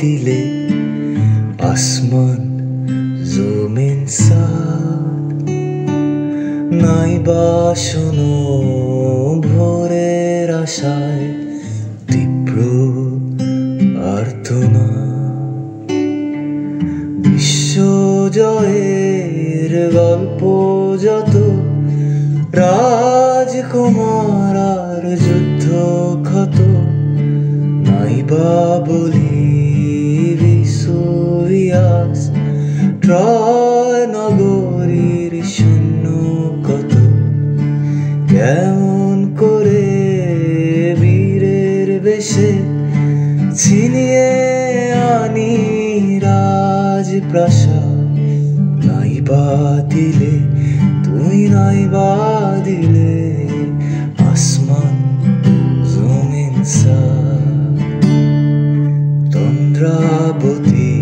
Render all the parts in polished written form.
বাতিলে আসমান জমিন সাত নাই বাসনো ভোরের আশায় তীব্র আর্তনা বিশ্বজয়ের গল্প যত রাজকুমার আর যুদ্ধ ক্ষত নাইবা বলি ভিসুরিয়াস ট্রয় নগরীর শূন্য কত কেমন করে বীরের বেশে ছিনিয়ে আনি রাজপ্রাসাদ নাইবা দিলে তুই নাইবা দিলে আসমান জমিন সাত তন্দ্রাবতী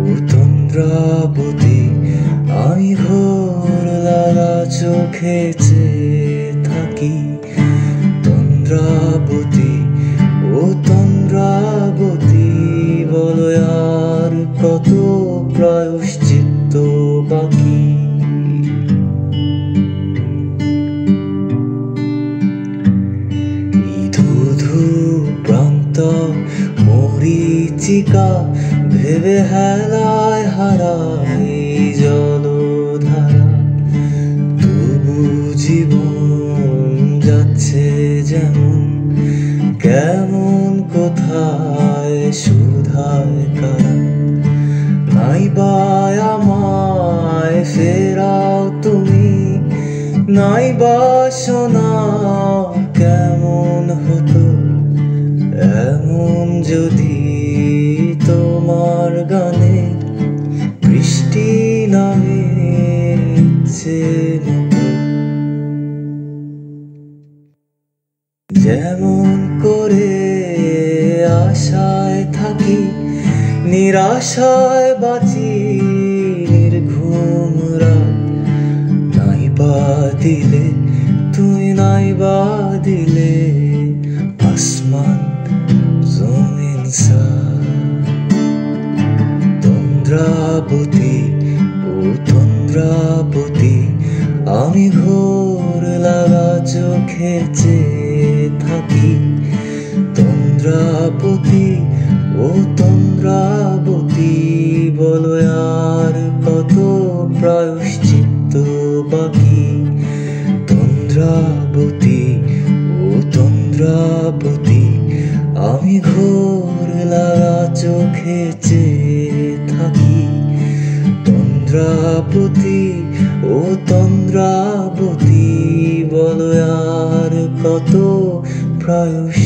ও তন্দ্রাবতী আমি ঘোর লাগা চোখে চেয়ে থাকি তন্দ্রাবতী ও তন্দ্রাবতী বলো আর কত প্রায়শ্চিত্ত বাকি ধুধু প্রান্ত মরীচিকা ভেবে হেলায় হারাই জলধারা তবু জীবন যাচ্ছে যেমন কেমন কোথায় সুধায় কারা নাইবা আমায় ফেরাও তুমি নাইবা শোনাও কেমন হতো এমন যদি তোমার গানে বৃষ্টি নামে ইচ্ছে মতো যেমন করে আশায় থাকি নিরাশায় বাঁচি নির্ঘুম রাত নাইবা দিলে তুই নাইবা দিলে আসমান জমিন সাত তন্দ্রাবতী ও তন্দ্রাবতী আমি ঘোর লাগা চোখে চেয়ে থাকি তন্দ্রাবতী ও তন্দ্রাবতী বলো আর কত প্রায়শ্চিত্ত বাকি তন্দ্রাবতী ও তন্দ্রাবতী আমি ঘোর লাগা চোখে চেয়ে থাকি তন্দ্রাবতী ও তন্দ্রাবতী বলো আর কত প্রায়শ্চিত্ত